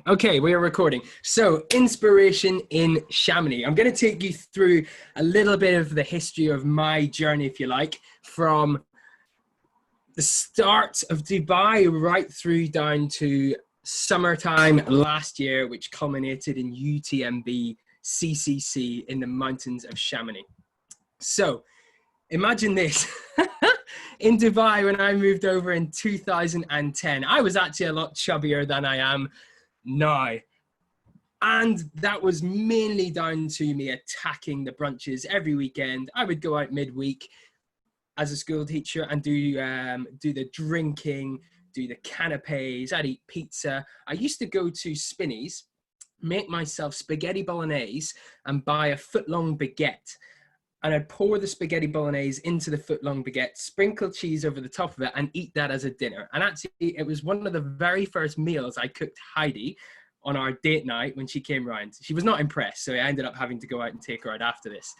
Okay, we are recording. So, inspiration in Chamonix. I'm going to take you through a little bit of the history of my journey, if you like, from the start of Dubai right through down to summertime last year, which culminated in UTMB CCC in the mountains of Chamonix. So, imagine this. In Dubai, when I moved over in 2010, I was actually a lot chubbier than I am now. And that was mainly down to me attacking the brunches every weekend. I would go out midweek as a school teacher and do the drinking, do the canapes. I'd eat pizza. I used to go to Spinneys, make myself spaghetti bolognese and buy a foot-long baguette. And I'd pour the spaghetti bolognese into the foot-long baguette, sprinkle cheese over the top of it, and eat that as a dinner. And actually, it was one of the very first meals I cooked Heidi on our date night when she came round. She was not impressed, so I ended up having to go out and take her out after this.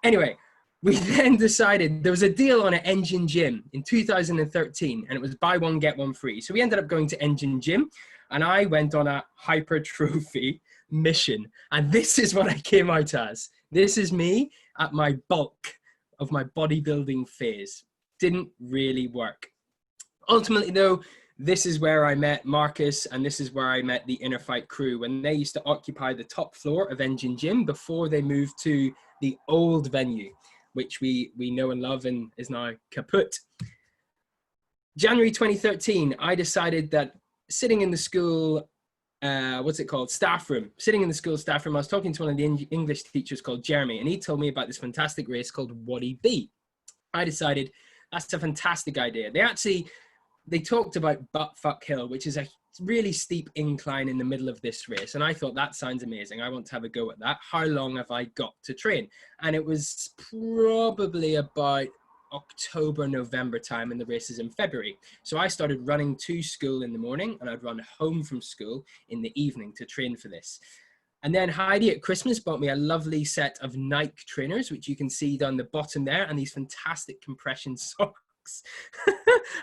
Anyway, we then decided there was a deal on at Engine Gym in 2013, and it was buy one, get one free. So we ended up going to Engine Gym, and I went on a hypertrophy mission. And this is what I came out as. This is me at my bulk of my bodybuilding phase. Didn't really work. Ultimately, though, this is where I met Marcus, and this is where I met the Inner Fight crew when they used to occupy the top floor of Engine Gym before they moved to the old venue, which we know and love and is now kaput. January 2013, I decided that sitting in the school staff room. Sitting in the school staff room, I was talking to one of the English teachers called Jeremy, and he told me about this fantastic race called Wadi B. I decided that's a fantastic idea. They talked about Buttfuck Hill, which is a really steep incline in the middle of this race. And I thought that sounds amazing. I want to have a go at that. How long have I got to train? And it was probably about October, November time, and the race is in February. So I started running to school in the morning, and I'd run home from school in the evening to train for this. And then Heidi at Christmas bought me a lovely set of Nike trainers, which you can see down the bottom there, and these fantastic compression socks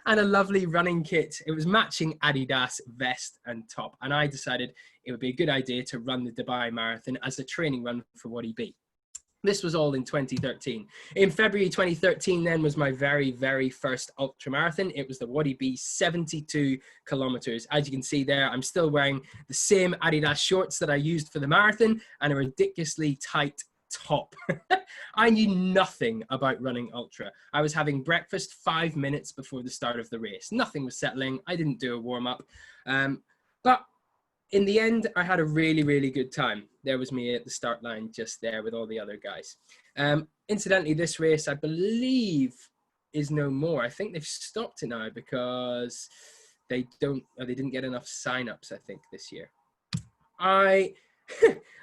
and a lovely running kit. It was matching Adidas vest and top. And I decided it would be a good idea to run the Dubai Marathon as a training run for Wadi B. This was all in 2013. In February 2013 then was my very, very first ultra marathon. It was the Wadi B 72 kilometers. As you can see there, I'm still wearing the same Adidas shorts that I used for the marathon and a ridiculously tight top. I knew nothing about running ultra. I was having breakfast 5 minutes before the start of the race. Nothing was settling. I didn't do a warm-up. But in the end, I had a really, really good time. There was me at the start line just there with all the other guys. Incidentally, this race, I believe, is no more. I think they've stopped it now because they didn't get enough sign-ups, I think, this year.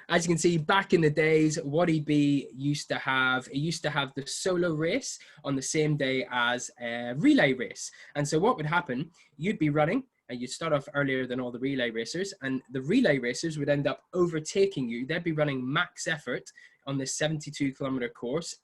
As you can see, back in the days, Wadi B used to have the solo race on the same day as a relay race. And so what would happen, you'd be running, and you'd start off earlier than all the relay racers, and the relay racers would end up overtaking you. They'd be running max effort on this 72-kilometer course,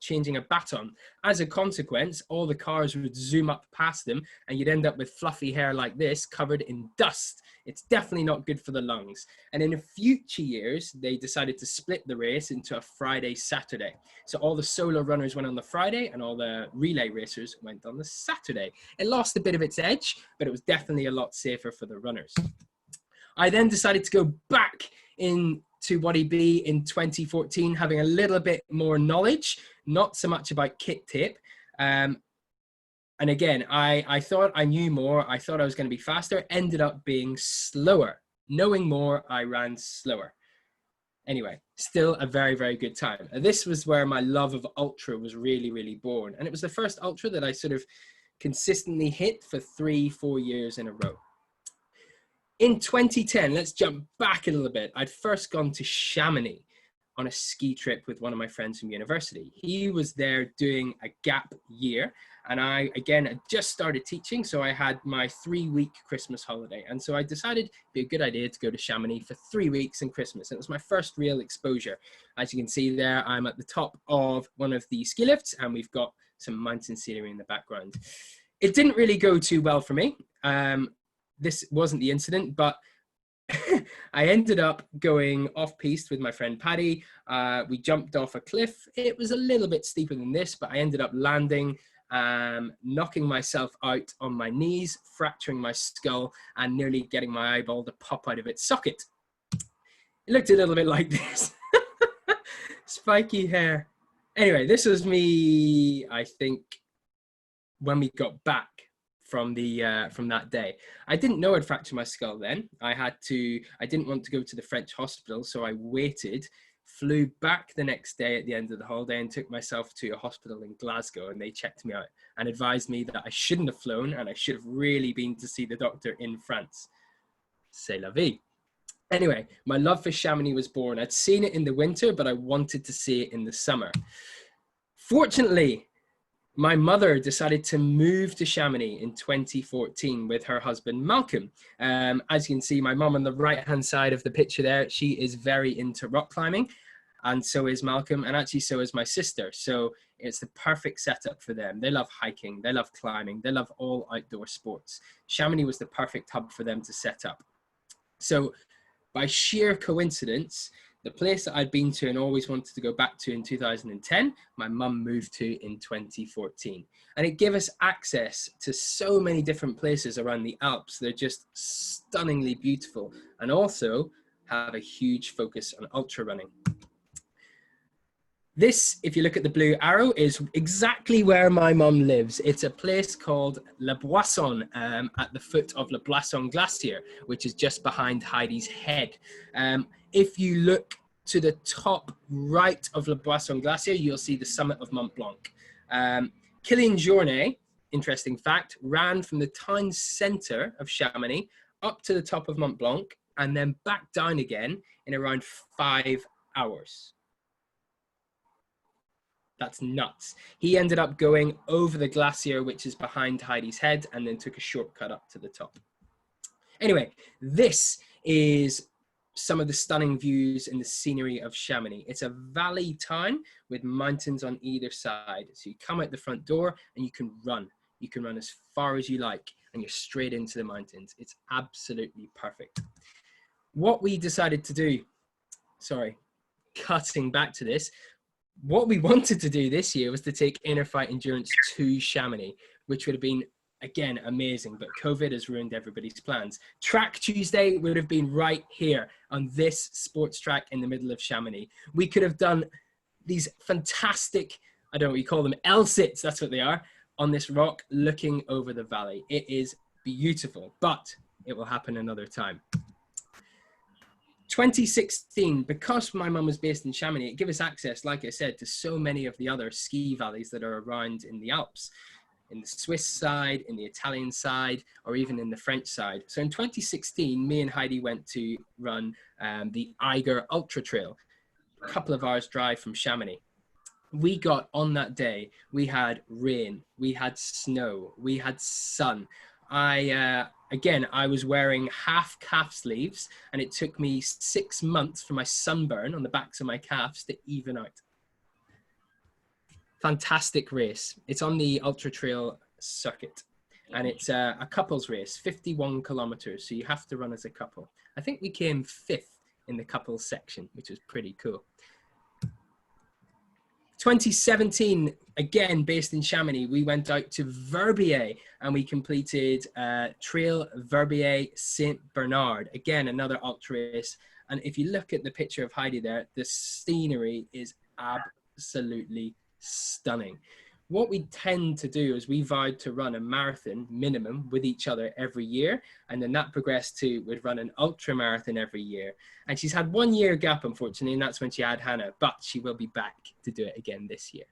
changing a baton. As a consequence, all the cars would zoom up past them, and you'd end up with fluffy hair like this, covered in dust. It's definitely not good for the lungs. And in future years, they decided to split the race into a Friday, Saturday. So all the solo runners went on the Friday, and all the relay racers went on the Saturday. It lost a bit of its edge, but it was definitely a lot safer for the runners. I then decided to go back into Wadi B in 2014, having a little bit more knowledge, not so much about kit tape. And again, I thought I knew more. I thought I was going to be faster, ended up being slower. Knowing more, I ran slower. Anyway, still a very, very good time. And this was where my love of ultra was really, really born. And it was the first ultra that I sort of consistently hit for 3-4 years in a row. In 2010, let's jump back a little bit. I'd first gone to Chamonix on a ski trip with one of my friends from university. He was there doing a gap year, and I, again, had just started teaching, so I had my 3-week Christmas holiday. And so I decided it'd be a good idea to go to Chamonix for 3 weeks in Christmas. And it was my first real exposure. As you can see there, I'm at the top of one of the ski lifts, and we've got some mountain scenery in the background. It didn't really go too well for me. This wasn't the incident, but I ended up going off-piste with my friend Paddy. We jumped off a cliff. It was a little bit steeper than this, but I ended up landing, knocking myself out on my knees, fracturing my skull, and nearly getting my eyeball to pop out of its socket. It looked a little bit like this. Spiky hair. Anyway, this was me, I think, when we got back from that day. I didn't know I'd fractured my skull then. I didn't want to go to the French hospital, so I waited, flew back the next day at the end of the holiday and took myself to a hospital in Glasgow, and they checked me out and advised me that I shouldn't have flown and I should have really been to see the doctor in France. C'est la vie. Anyway, my love for Chamonix was born. I'd seen it in the winter, but I wanted to see it in the summer. Fortunately, my mother decided to move to Chamonix in 2014 with her husband, Malcolm. As you can see, my mom on the right-hand side of the picture there, she is very into rock climbing, and so is Malcolm, and actually so is my sister. So it's the perfect setup for them. They love hiking, they love climbing, they love all outdoor sports. Chamonix was the perfect hub for them to set up. So by sheer coincidence, the place that I'd been to and always wanted to go back to in 2010, my mum moved to in 2014. And it gave us access to so many different places around the Alps. They're just stunningly beautiful, and also have a huge focus on ultra running. This, if you look at the blue arrow, is exactly where my mum lives. It's a place called La Boisson, at the foot of La Boisson Glacier, which is just behind Heidi's head. If you look to the top right of La Boisson Glacier, you'll see the summit of Mont Blanc. Kilian Jornet, interesting fact, ran from the town centre of Chamonix up to the top of Mont Blanc and then back down again in around 5 hours. That's nuts. He ended up going over the glacier, which is behind Heidi's head, and then took a shortcut up to the top. Anyway, this is some of the stunning views and the scenery of Chamonix. It's a valley town with mountains on either side. So you come out the front door and you can run. You can run as far as you like and you're straight into the mountains. It's absolutely perfect. What we decided to do, sorry, cutting back to this, what we wanted to do this year was to take Inner Fight Endurance to Chamonix, which would have been, again, amazing, but COVID has ruined everybody's plans. Track Tuesday would have been right here on this sports track in the middle of Chamonix. We could have done these fantastic, I don't know what you call them, L-sits, that's what they are, on this rock looking over the valley. It is beautiful, but it will happen another time. 2016, because my mum was based in Chamonix, it gave us access, like I said, to so many of the other ski valleys that are around in the Alps, in the Swiss side, in the Italian side, or even in the French side. So in 2016, me and Heidi went to run the Eiger Ultra Trail, a couple of hours drive from Chamonix. We got on that day, we had rain, we had snow, we had sun. Again, I was wearing half calf sleeves, and it took me 6 months for my sunburn on the backs of my calves to even out. Fantastic race. It's on the Ultra Trail circuit, and it's a couples race, 51 kilometers. So you have to run as a couple. I think we came 5th in the couples section, which was pretty cool. 2017, again, based in Chamonix, we went out to Verbier and we completed Trail Verbier Saint Bernard. Again, another ultra race. And if you look at the picture of Heidi there, the scenery is absolutely stunning. What we tend to do is we vowed to run a marathon minimum with each other every year. And then that progressed to, we'd run an ultra marathon every year. And she's had 1 year gap, unfortunately, and that's when she had Hannah, but she will be back to do it again this year.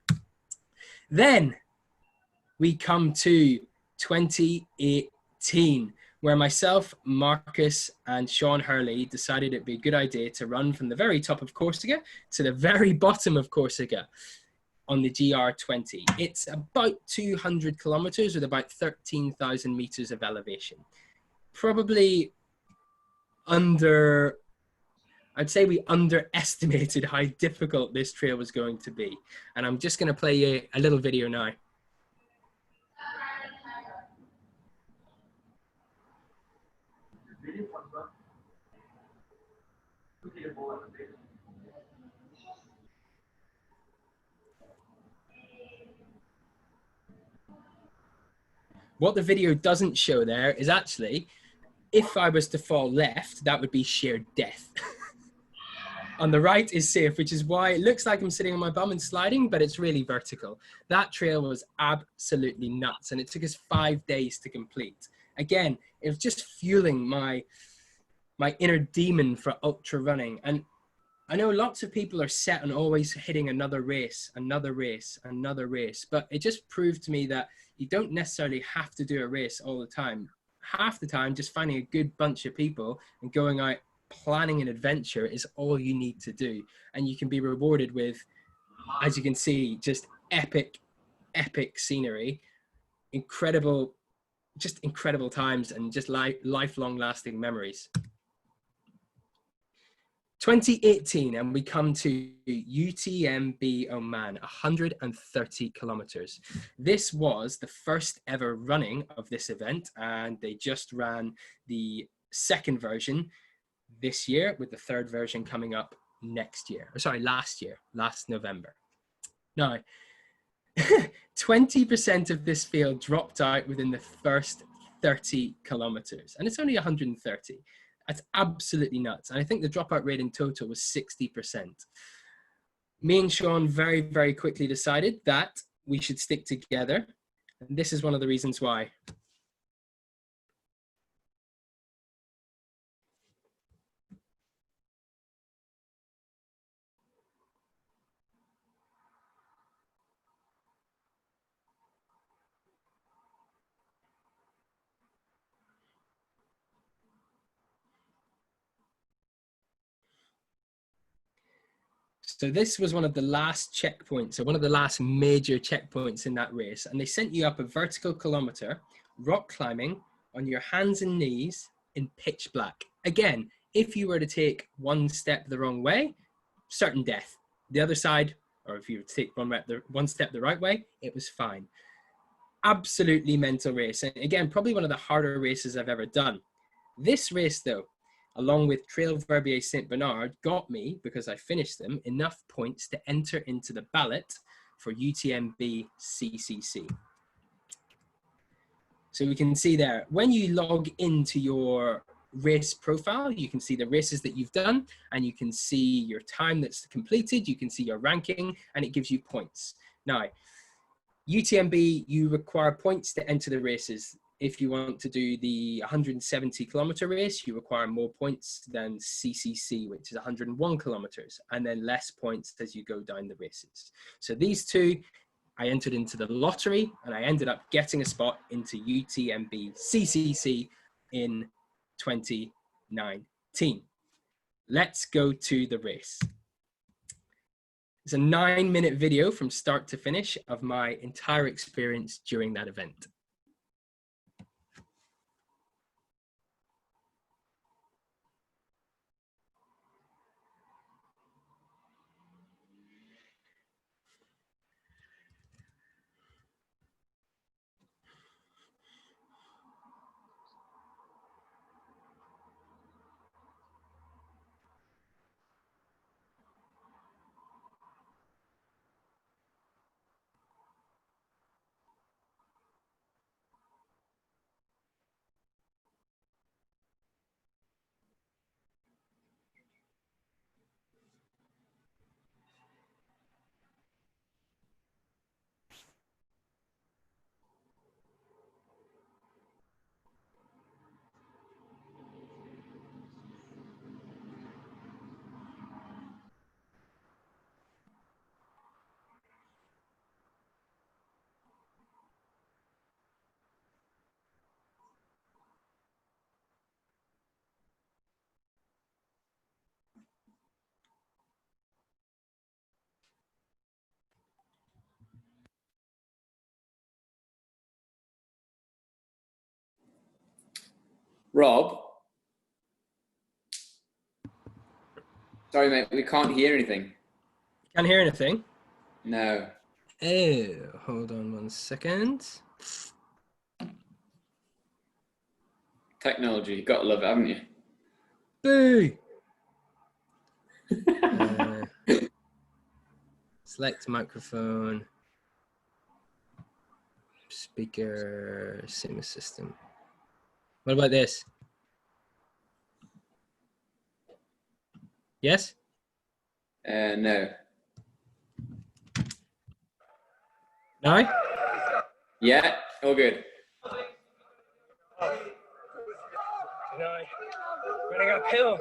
Then we come to 2018, where myself, Marcus, and Sean Hurley decided it'd be a good idea to run from the very top of Corsica to the very bottom of Corsica on the GR20. It's about 200 kilometers with about 13,000 meters of elevation. Probably I'd say we underestimated how difficult this trail was going to be. And I'm just going to play you a little video now. What the video doesn't show there is actually, if I was to fall left, that would be sheer death. On the right is safe, which is why it looks like I'm sitting on my bum and sliding, but it's really vertical. That trail was absolutely nuts, and it took us 5 days to complete. Again, it was just fueling my inner demon for ultra running. And I know lots of people are set on always hitting another race, another race, another race, but it just proved to me that you don't necessarily have to do a race all the time. Half the time, just finding a good bunch of people and going out, planning an adventure is all you need to do. And you can be rewarded with, as you can see, just epic scenery, incredible times, and just lifelong lasting memories. 2018, and we come to UTMB Oman, 130 kilometers. This was the first ever running of this event, and they just ran the second version this year, with the third version coming up next year. Sorry, last November. Now, 20% of this field dropped out within the first 30 kilometers, and it's only 130. That's absolutely nuts. And I think the dropout rate in total was 60%. Me and Sean very, very quickly decided that we should stick together. And this is one of the reasons why. So this was one of the last checkpoints, or one of the last major checkpoints in that race. And they sent you up a vertical kilometer, rock climbing on your hands and knees in pitch black. Again, if you were to take one step the wrong way, certain death. The other side, or if you were to take one step the right way, it was fine. Absolutely mental race. And again, probably one of the harder races I've ever done. This race though, along with Trail Verbier St. Bernard, got me, because I finished them, enough points to enter into the ballot for UTMB CCC. So we can see there, when you log into your race profile, you can see the races that you've done, and you can see your time that's completed, you can see your ranking, and it gives you points. Now, UTMB, you require points to enter the races. If you want to do the 170 kilometer race, you require more points than CCC, which is 101 kilometers, and then less points as you go down the races. So these two, I entered into the lottery, and I ended up getting a spot into UTMB CCC in 2019. Let's go to the race. It's a 9-minute video from start to finish of my entire experience during that event. Rob? Sorry, mate, we can't hear anything. Can't hear anything? No. Oh, hold on 1 second. Technology, you gotta love it, haven't you? Boo! Select microphone, speaker, cinema system. What about this? Yes? No. No? Yeah, all good. No. Running uphill.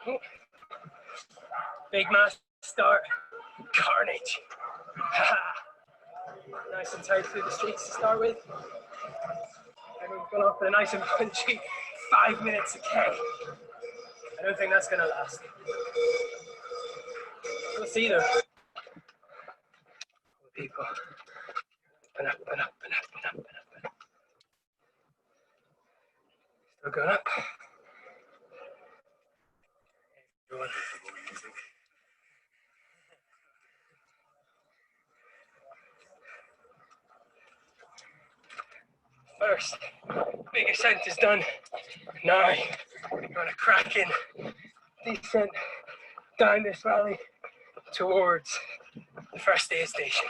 Oh. Big mass start. Carnage. Nice and tight through the streets to start with. And we've gone off with a nice and punchy 5 minutes a K. I don't think that's going to last. We'll see though. People. And up and up and up and up and up. And up. Still going up. Everyone. First, big ascent is done. Now, we're going to crack in descent down this valley towards the first aid station.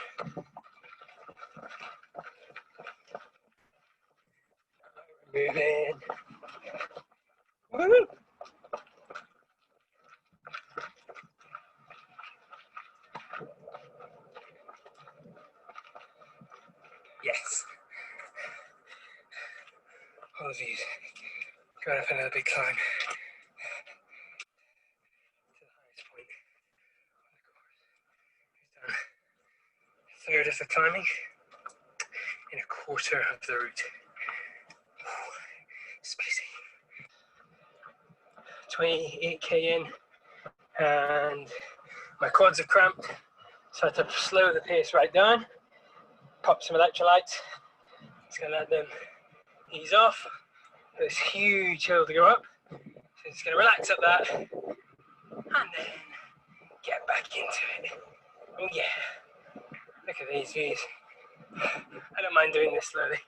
Moving. Woo! Yes. Apologies. Going up another big climb. To the highest point on the course. We've done a third of the climbing in a quarter of the route. Spicy. 28k in, and my quads are cramped, so I had to slow the pace right down. Pop some electrolytes. It's gonna let them ease off. This huge hill to go up, so it's gonna relax up that, and then get back into it. Oh yeah! Look at these views. I don't mind doing this slowly.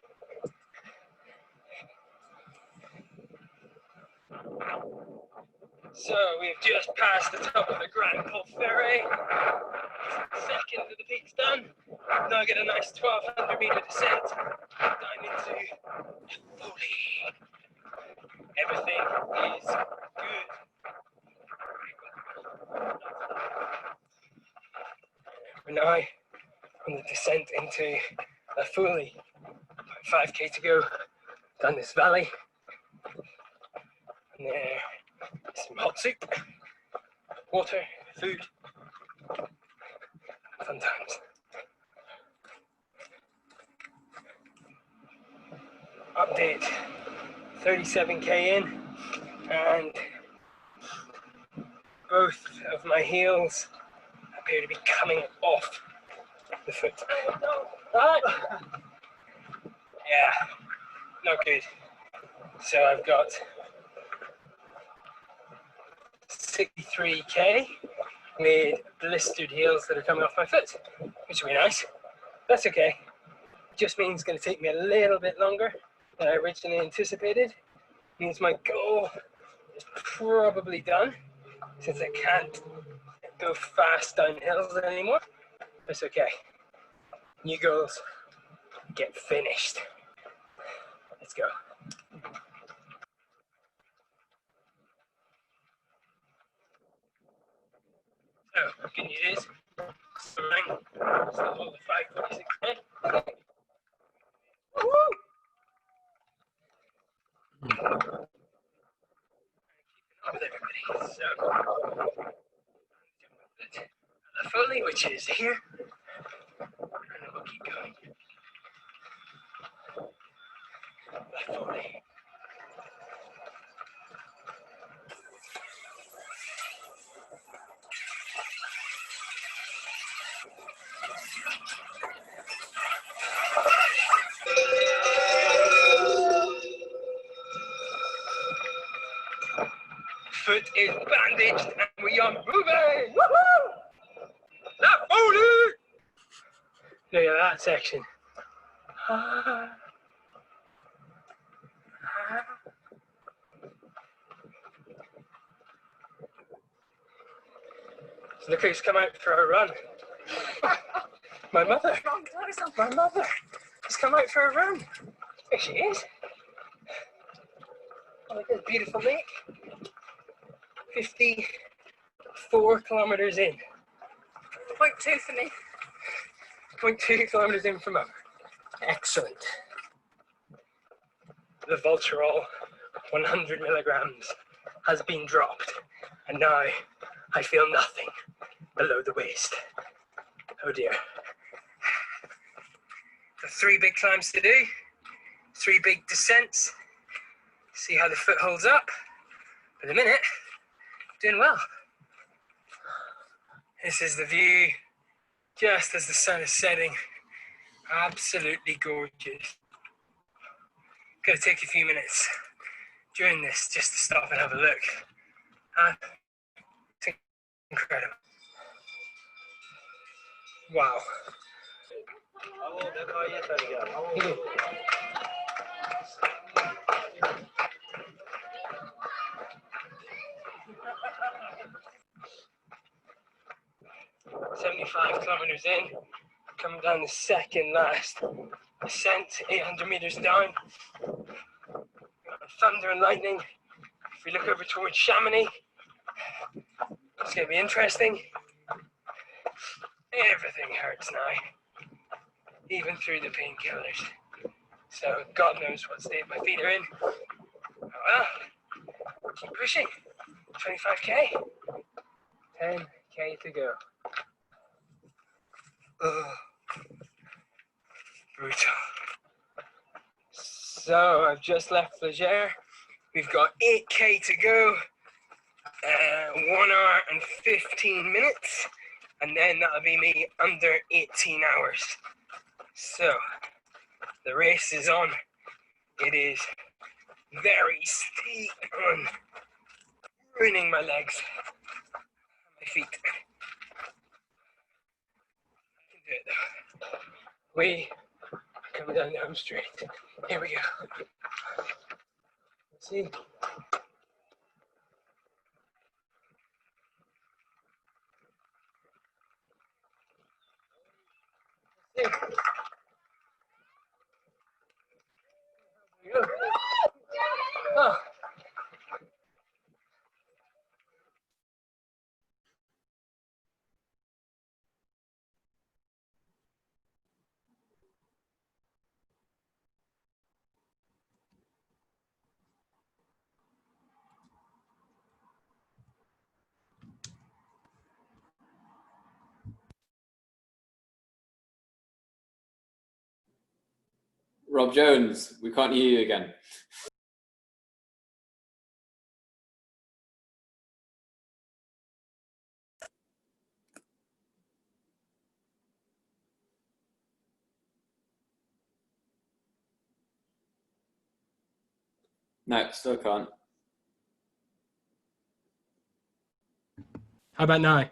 So we've just passed the top of the Grand Pole Ferry. Second of the peak's done. Now get a nice 1200 meter descent down into Foley. Everything is good. We're now on the descent into La Foley. 5k to go down this valley. And there, some hot soup, water, food, fun times. Update, 37k in, and both of my heels appear to be coming off the foot. Right? Yeah, not good. So I've got 63k with blistered heels that are coming off my foot, which will be nice. That's okay. Just means it's going to take me a little bit longer than I originally anticipated. Means my goal is probably done, since I can't go fast down hills anymore. That's okay. New goals get finished. Let's go. So, good news is, still hold the 546k. Woo! With everybody. So, the Foley, which is here, and then we'll keep going. The Foley. Foot is bandaged and we are moving! Woohoo! That Foley! Look at that section. So look who's come out for a run. My mother. My mother has come out for a run. There she is. Oh, look at this beautiful lake. 54 kilometers in. 0.2 for me. 0.2 kilometers in from Mum. Excellent. The Voltarol 100 milligrams has been dropped, and now I feel nothing below the waist. Oh dear. The 3 big climbs to do, 3 big descents. See how the foot holds up. For the minute, doing well. This is the view just as the sun is setting. Absolutely gorgeous. Gonna take a few minutes during this just to stop and have a look. It's incredible. Wow. 75 kilometers in, coming down the second last ascent, 800 meters down. Thunder and lightning. If we look over towards Chamonix, it's going to be interesting. Everything hurts now, even through the painkillers. So God knows what state my feet are in. Oh well, keep pushing. 25k, 10k to go. Ugh. Brutal. So I've just left Flagere. We've got 8k to go, 1 hour and 15 minutes, and then that'll be me under 18 hours. So the race is on. It is very steep and ruining my legs, my feet. I can do it though. We are coming down the home straight. Here we go. See? Here we go. Oh. Rob Jones, we can't hear you again. No, still can't. How about now?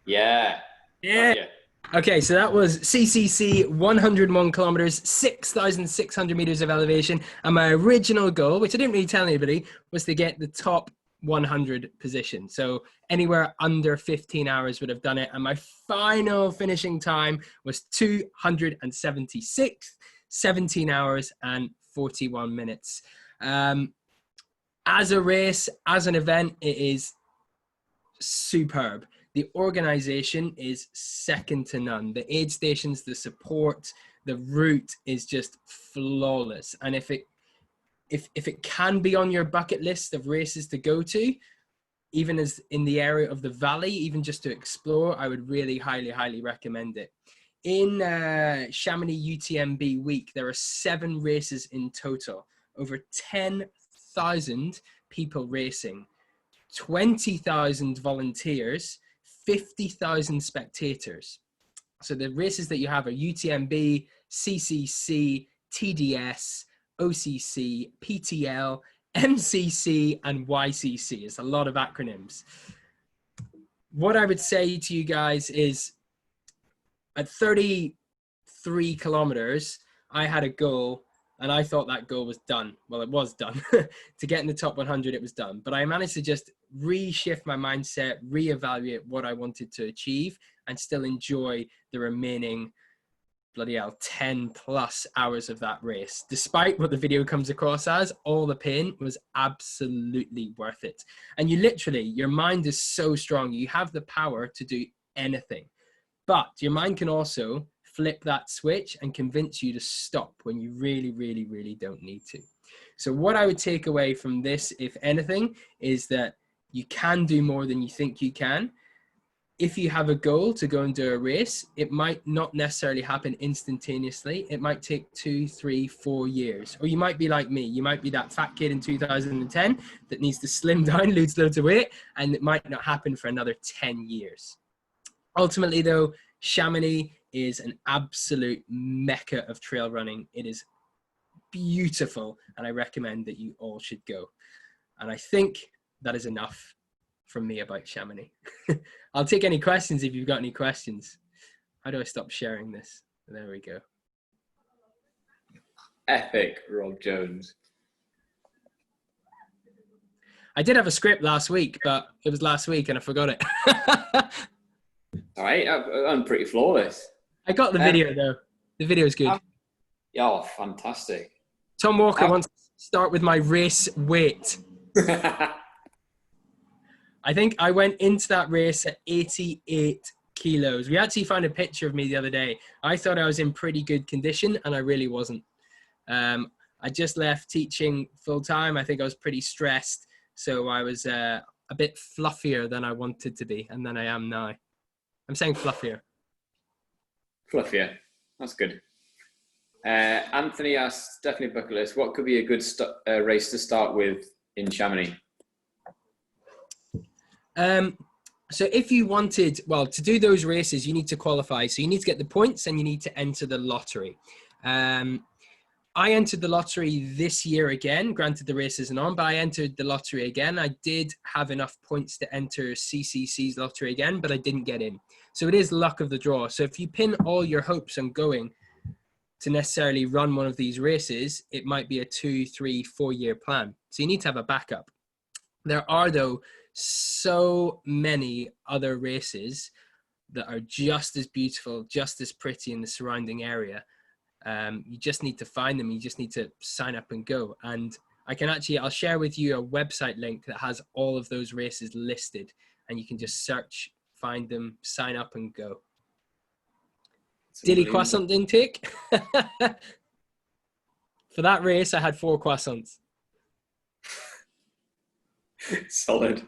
Yeah. Yeah. Okay, so that was CCC 101 kilometers, 6,600 meters of elevation. And my original goal, which I didn't really tell anybody, was to get the top 100 position. So anywhere under 15 hours would have done it. And my final finishing time was 276, 17 hours and 41 minutes. As a race, as an event, it is superb. The organization is second to none. The aid stations, the support, the route is just flawless. And if it can be on your bucket list of races to go to, even as in the area of the valley, even just to explore, I would really highly recommend it. In Chamonix UTMB week, there are 7 races in total, over 10,000 people racing, 20,000 volunteers, 50,000 spectators. So the races that you have are UTMB, CCC, TDS, OCC, PTL, MCC, and YCC. It's a lot of acronyms. What I would say to you guys is at 33 kilometers, I had a goal And I thought that goal was done. Well, it was done. To get in the top 100, it was done. But I managed to just reshift my mindset, reevaluate what I wanted to achieve, and still enjoy the remaining, bloody hell, 10 plus hours of that race. Despite what the video comes across as, all the pain was absolutely worth it. And you literally, your mind is so strong. You have the power to do anything. But your mind can also flip that switch and convince you to stop when you really, really, really don't need to. So what I would take away from this, if anything, is that you can do more than you think you can. If you have a goal to go and do a race, it might not necessarily happen instantaneously. It might take 2, 3, 4 years. Or you might be like me. You might be that fat kid in 2010 that needs to slim down, lose loads of weight, and it might not happen for another 10 years. Ultimately, though, Chamonix is an absolute mecca of trail running. It is beautiful, and I recommend that you all should go. And I think that is enough from me about Chamonix. I'll take any questions if you've got any questions. How do I stop sharing this? There we go. Epic, Rob Jones. I did have a script last week, but it was last week and I forgot it. All right, I'm pretty flawless. I got the video though. The video's good. Oh, fantastic. Tom Walker wants to start with my race weight. I think I went into that race at 88 kilos. We actually found a picture of me the other day. I thought I was in pretty good condition and I really wasn't. I just left teaching full time. I think I was pretty stressed. So I was a bit fluffier than I wanted to be and than I am now. I'm saying fluffier. Fluffier. That's good. Anthony asks, definitely bucket list, what could be a good race to start with in Chamonix? So if you wanted, well, to do those races, you need to qualify. So you need to get the points and you need to enter the lottery. I entered the lottery this year again. Granted, the race isn't on, but I entered the lottery again. I did have enough points to enter CCC's lottery again, but I didn't get in. So it is luck of the draw. So if you pin all your hopes on going to necessarily run one of these races, it might be a 2, 3, 4 year plan. So you need to have a backup. There are, though, so many other races that are just as beautiful, just as pretty in the surrounding area. You just need to find them. You just need to sign up and go. And I'll share with you a website link that has all of those races listed and you can just search, find them, sign up and go. Dilly croissant didn't take. For that race, I had 4 croissants. Solid.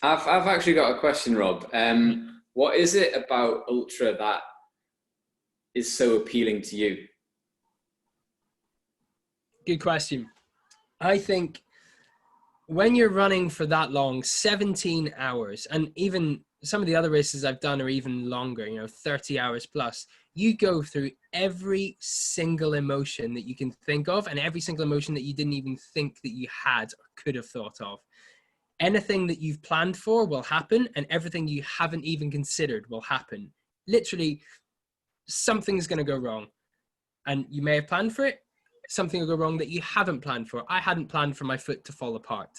I've actually got a question, Rob. What is it about ultra that is so appealing to you? Good question. I think when you're running for that long, 17 hours, and even some of the other races I've done are even longer, 30 hours plus, you go through every single emotion that you can think of and every single emotion that you didn't even think that you had or could have thought of. Anything that you've planned for will happen and everything you haven't even considered will happen. Literally, something's going to go wrong and you may have planned for it. Something will go wrong that you haven't planned for. I hadn't planned for my foot to fall apart.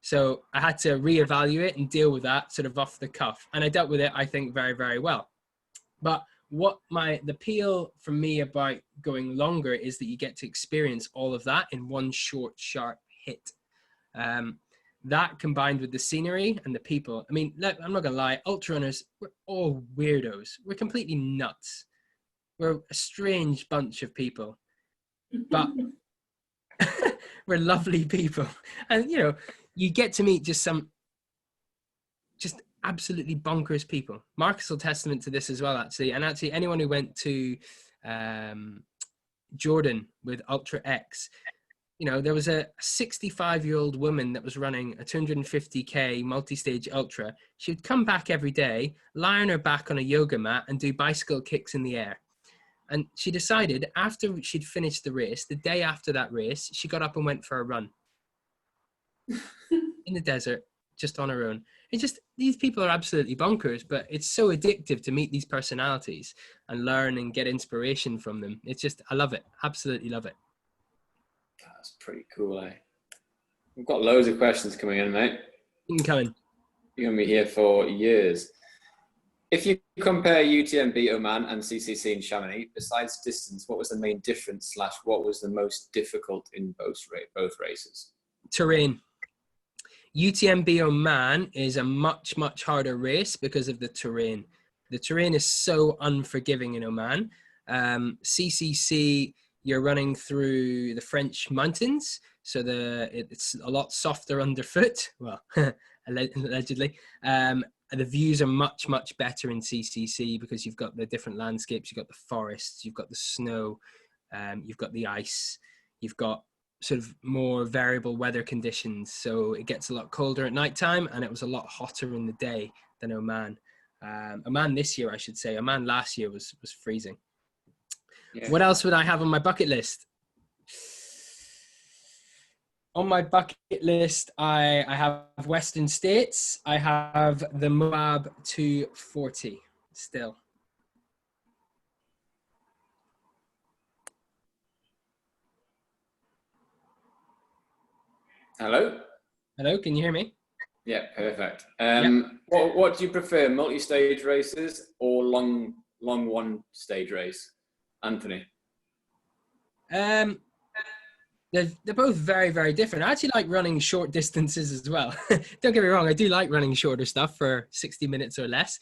So I had to reevaluate and deal with that sort of off the cuff. And I dealt with it, I think, very, very well. But the appeal for me about going longer is that you get to experience all of that in one short, sharp hit. That combined with the scenery and the people. I mean, I'm not going to lie, ultra runners, we're all weirdos. We're completely nuts. We're a strange bunch of people. But we're lovely people. And, you get to meet just absolutely bonkers people. Marcus will testament to this as well, actually. And actually, anyone who went to Jordan with Ultra X, there was a 65-year-old woman that was running a 250K multi-stage ultra. She would come back every day, lie on her back on a yoga mat and do bicycle kicks in the air. And she decided after she'd finished the race, the day after that race, she got up and went for a run in the desert, just on her own. It just, these people are absolutely bonkers, but it's so addictive to meet these personalities and learn and get inspiration from them. It's just, I love it. Absolutely love it. That's pretty cool, eh? We've got loads of questions coming in, mate. Coming. You're going to be here for years. If you compare UTMB Oman and CCC in Chamonix, besides distance, what was the main difference / what was the most difficult in both races? Terrain. UTMB Oman is a much, much harder race because of the terrain. The terrain is so unforgiving in Oman. CCC, you're running through the French mountains, so it's a lot softer underfoot. Well, allegedly. The views are much, much better in CCC because you've got the different landscapes, you've got the forests, you've got the snow, you've got the ice, you've got sort of more variable weather conditions. So it gets a lot colder at nighttime, and it was a lot hotter in the day than Oman. Oman this year, I should say. Oman last year was freezing. Yeah. What else would I have on my bucket list? On my bucket list, I have Western States. I have the Moab 240 still. Hello? Hello, can you hear me? Yeah, perfect. What do you prefer, multi-stage races or long one-stage race, Anthony? They're both very, very different. I actually like running short distances as well. Don't get me wrong, I do like running shorter stuff for 60 minutes or less.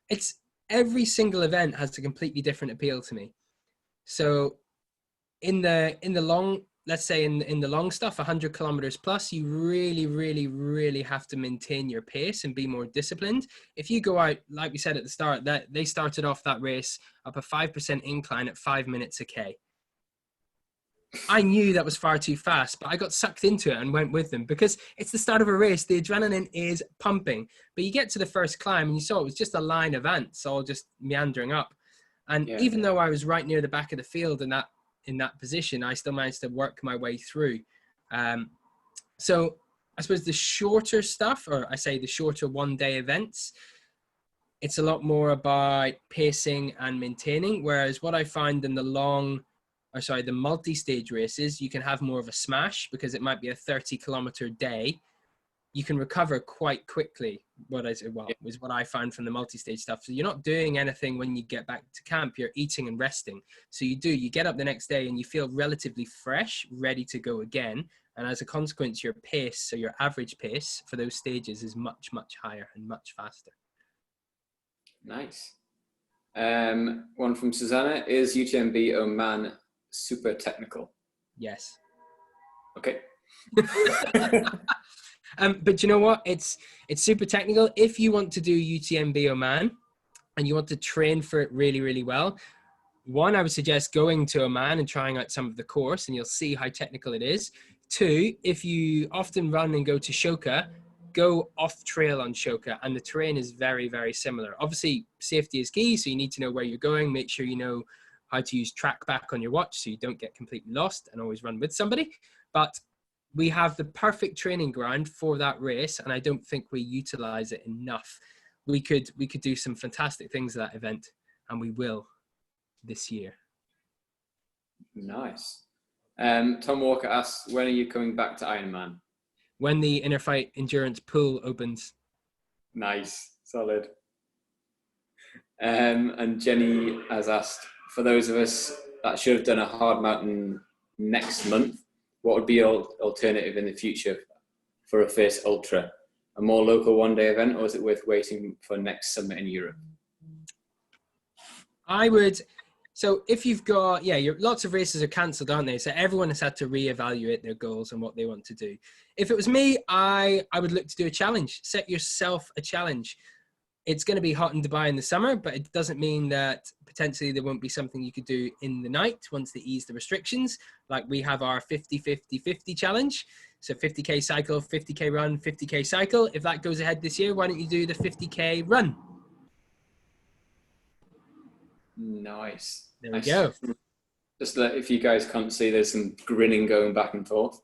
It's every single event has a completely different appeal to me. So in the long, let's say in the long stuff, 100 kilometers plus, you really, really, really have to maintain your pace and be more disciplined. If you go out, like we said at the start, that they started off that race up a 5% incline at 5 minutes a K. I knew that was far too fast, but I got sucked into it and went with them because it's the start of a race. The adrenaline is pumping, but you get to the first climb and you saw it was just a line of ants all just meandering up. And even though I was right near the back of the field in that position, I still managed to work my way through. So I suppose the shorter stuff, or I say the shorter one-day events, it's a lot more about pacing and maintaining. Whereas what I find in the multi-stage races, you can have more of a smash because it might be a 30-kilometer day. You can recover quite quickly. Is what I find from the multi-stage stuff. So you're not doing anything when you get back to camp. You're eating and resting. So you get up the next day and you feel relatively fresh, ready to go again. And as a consequence, your pace, so your average pace for those stages is much, much higher and much faster. Nice. One from Susanna, is UTMB Oman super technical? Yes. Okay. But you know what? It's super technical. If you want to do UTMB Oman and you want to train for it really, really well, one, I would suggest going to Oman and trying out some of the course, and you'll see how technical it is. Two, if you often run and go to Shoka, go off trail on Shoka, and the terrain is very, very similar. Obviously, safety is key, so you need to know where you're going. Make sure you know how to use track back on your watch so you don't get completely lost, and always run with somebody. But we have the perfect training ground for that race, and I don't think we utilize it enough. We could do some fantastic things at that event, and we will this year. Nice. Tom Walker asks, when are you coming back to Ironman? When the Inner Fight Endurance pool opens. Nice, solid. And Jenny has asked, for those of us that should have done a hard mountain next month, what would be your alternative in the future for a first ultra? A more local one-day event, or is it worth waiting for next summer in Europe? So if you've got, lots of races are cancelled, aren't they? So everyone has had to reevaluate their goals and what they want to do. If it was me, I would look to do a challenge. Set yourself a challenge. It's going to be hot in Dubai in the summer, but it doesn't mean that potentially there won't be something you could do in the night once they ease the restrictions. Like we have our 50-50-50 challenge. So 50K cycle, 50K run, 50K cycle. If that goes ahead this year, why don't you do the 50K run? Nice. There we go. Just that if you guys can't see, there's some grinning going back and forth.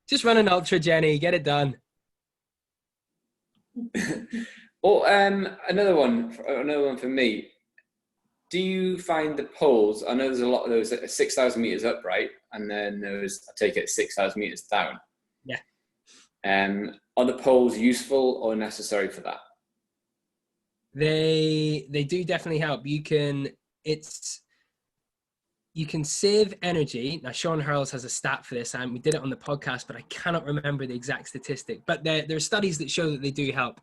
Just run an ultra, Jenny. Get it done. Or another one for me. Do you find the poles? I know there's a lot of those at 6,000 meters up, right? And then there's, I take it, 6,000 meters down. Yeah. Are the poles useful or necessary for that? They do definitely help. You can save energy. Now, Sean Hurls has a stat for this, and we did it on the podcast, but I cannot remember the exact statistic. But there are studies that show that they do help,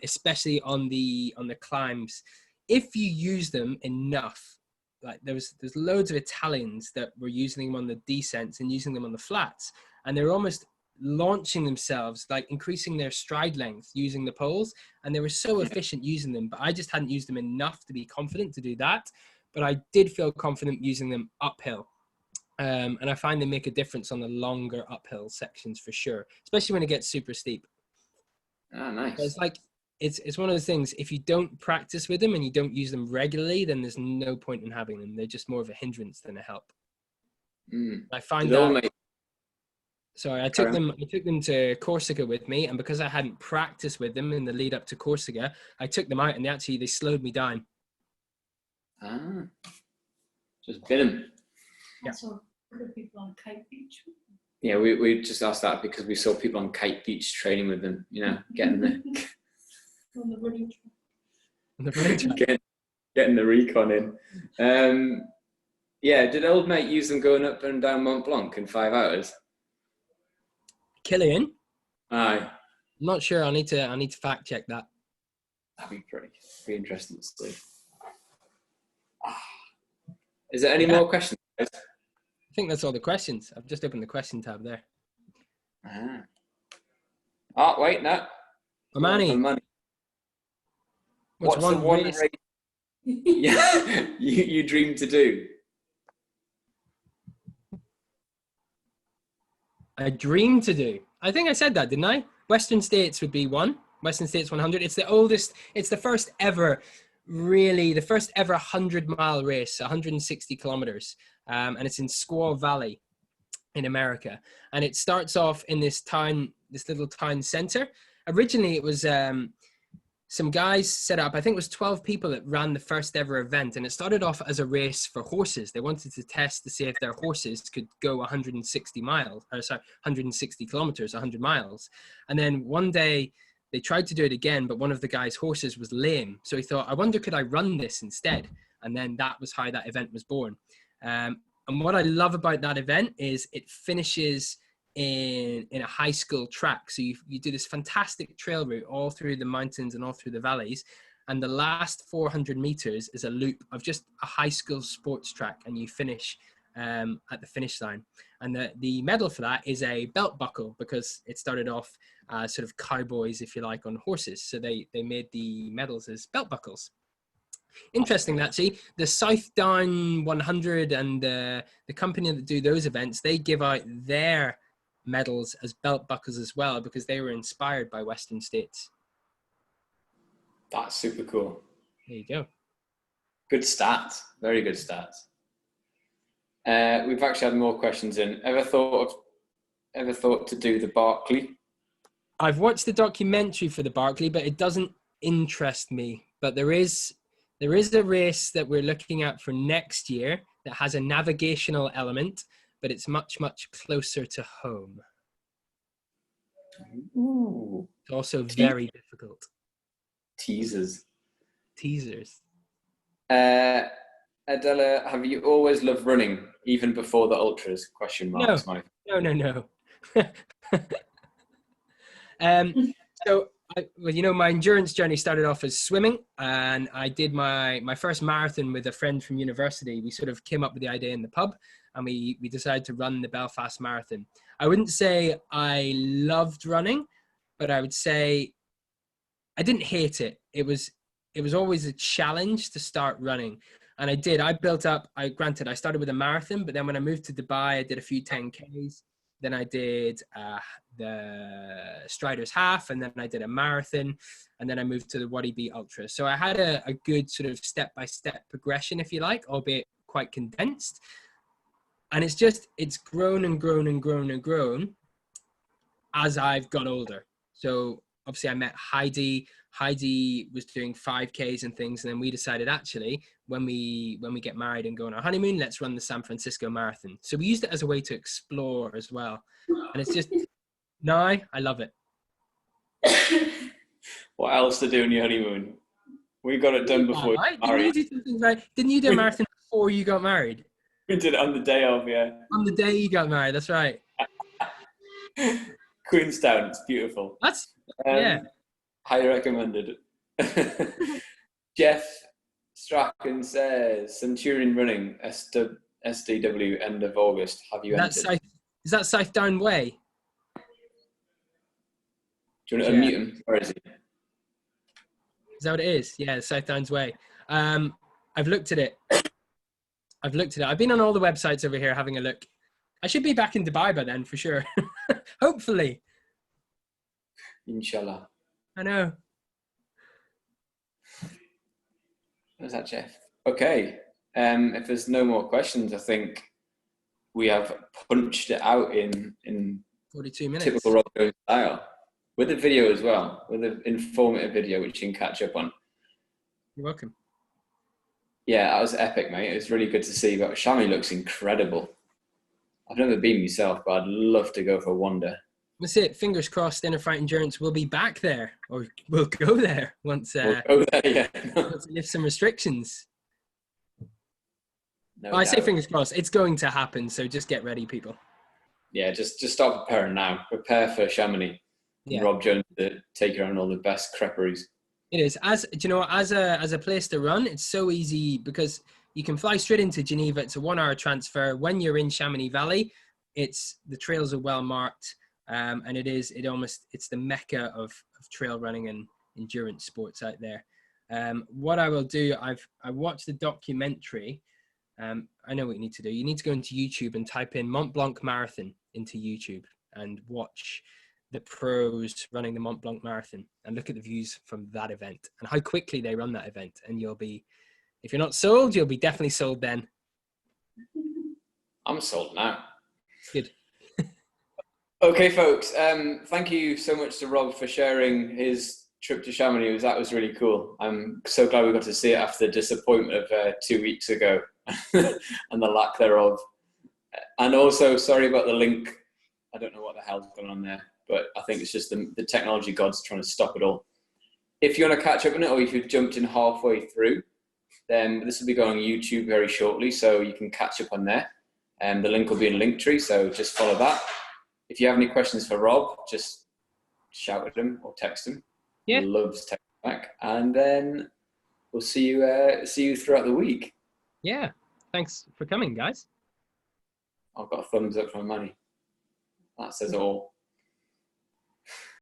especially on the climbs. If you use them enough, like there's loads of Italians that were using them on the descents and using them on the flats, and they're almost launching themselves, like increasing their stride length using the poles, and they were so efficient using them. But I just hadn't used them enough to be confident to do that. But I did feel confident using them uphill. And I find they make a difference on the longer uphill sections for sure, especially when it gets super steep. Ah, nice. So it's like, it's one of those things, if you don't practice with them and you don't use them regularly, then there's no point in having them. They're just more of a hindrance than a help. I find that, sorry, I took them to Corsica with me, and because I hadn't practiced with them in the lead up to Corsica, I took them out and they slowed me down. Ah, just bin them. I saw other people on Kite Beach. Yeah, we just asked that because we saw people on Kite Beach training with them, getting the On the running track. On the running track. getting the recon in. Did old mate use them going up and down Mont Blanc in 5 hours? Killian? Aye. I'm not sure. I need to fact check that. That'd be pretty interesting to see. Is there any more questions? I think that's all the questions. I've just opened the question tab there. Oh, wait, no. Omani. What's the one race you dream to do? I dream to do. I think I said that, didn't I? Western States would be one. Western States 100. It's the oldest. It's the first ever 100-mile race, 160 kilometers. And it's in Squaw Valley in America. And it starts off in this little town center. Originally, it was some guys set up, I think it was 12 people that ran the first ever event. And it started off as a race for horses. They wanted to test to see if their horses could go 160 kilometers, 100 miles. And then one day they tried to do it again, but one of the guy's horses was lame. So he thought, I wonder, could I run this instead? And then that was how that event was born. And what I love about that event is it finishes in a high school track. So you do this fantastic trail route all through the mountains and all through the valleys. And the last 400 meters is a loop of just a high school sports track. And you finish at the finish line. And the medal for that is a belt buckle, because it started off sort of cowboys, if you like, on horses. So they made the medals as belt buckles. Interesting, actually. The South Down 100 and the company that do those events, they give out their medals as belt buckles as well, because they were inspired by Western States. That's super cool. There you go. Good stats. Very good stats. We've actually had more questions in. Ever thought to do the Barkley? I've watched the documentary for the Barkley, but it doesn't interest me. But there is a race that we're looking at for next year that has a navigational element, but it's much, much closer to home. Ooh. It's also very difficult. Teasers. Adela, have you always loved running, even before the ultras? Question mark. No. So, my endurance journey started off as swimming, and I did my first marathon with a friend from university. We sort of came up with the idea in the pub, and we decided to run the Belfast Marathon. I wouldn't say I loved running, but I would say I didn't hate it. It was always a challenge to start running. And I did. I started with a marathon, but then when I moved to Dubai, I did a few 10Ks. Then I did the Strider's Half, and then I did a marathon, and then I moved to the Wadi Beat Ultra. So I had a good sort of step-by-step progression, if you like, albeit quite condensed. And it's grown and grown and grown and grown. as I've got older. So obviously I met Heidi. Heidi was doing 5Ks and things, and then we decided actually when we get married and go on our honeymoon, let's run the San Francisco Marathon. So we used it as a way to explore as well, and it's just now I love it. What else to do on your honeymoon? We got it done before. Right? Didn't you do a marathon before you got married? We did it on the day of, yeah. On the day you got married, that's right. Queenstown, it's beautiful. That's yeah. Highly recommended. Jeff Strachan says Centurion running SDW end of August. Have you entered? Is that South Down Way? Do you want to unmute him? Where is he? Is that what it is? Yeah, South Downs Way. I've looked at it. I've been on all the websites over here having a look. I should be back in Dubai by then for sure. Hopefully. Inshallah. I know. Where's that, Jeff? Okay. If there's no more questions, I think we have punched it out in 42 minutes. Typical Rob Jones style. With a video as well, with an informative video which you can catch up on. You're welcome. Yeah, that was epic, mate. It was really good to see. But Chamonix looks incredible. I've never been myself, but I'd love to go for a wander. That's it. Fingers crossed, Inner Fight Endurance will be back there, or we'll go there once. We'll go there, yeah. Once we lift some restrictions. No I say doubt. fingers crossed. It's going to happen, so just get ready, people. Yeah, just start preparing now. Prepare for Chamonix. Yeah. Rob Jones to take you around all the best creperies. It is. As do you know, as a place to run, it's so easy because you can fly straight into Geneva. It's a 1-hour transfer. When you're in Chamonix Valley, the trails are well marked, and it's the mecca of trail running and endurance sports out there. What I will do, I watched the documentary. I know what you need to do. You need to go into YouTube and type in Mont Blanc Marathon into YouTube and watch the pros running the Mont Blanc Marathon and look at the views from that event and how quickly they run that event. And you'll be, if you're not sold, you'll be definitely sold then. I'm sold now. Good. Okay, folks. Thank you so much to Rob for sharing his trip to Chamonix. That was really cool. I'm so glad we got to see it after the disappointment of 2 weeks ago and the lack thereof. And also, sorry about the link. I don't know what the hell's going on there, but I think it's just the technology gods trying to stop it all. If you want to catch up on it, or if you've jumped in halfway through, then this will be going on YouTube very shortly, so you can catch up on there. And the link will be in Linktree, so just follow that. If you have any questions for Rob, just shout at him or text him. Yeah. He loves text back. And then we'll see you throughout the week. Yeah. Thanks for coming, guys. I've got a thumbs up from Manny. That says it all.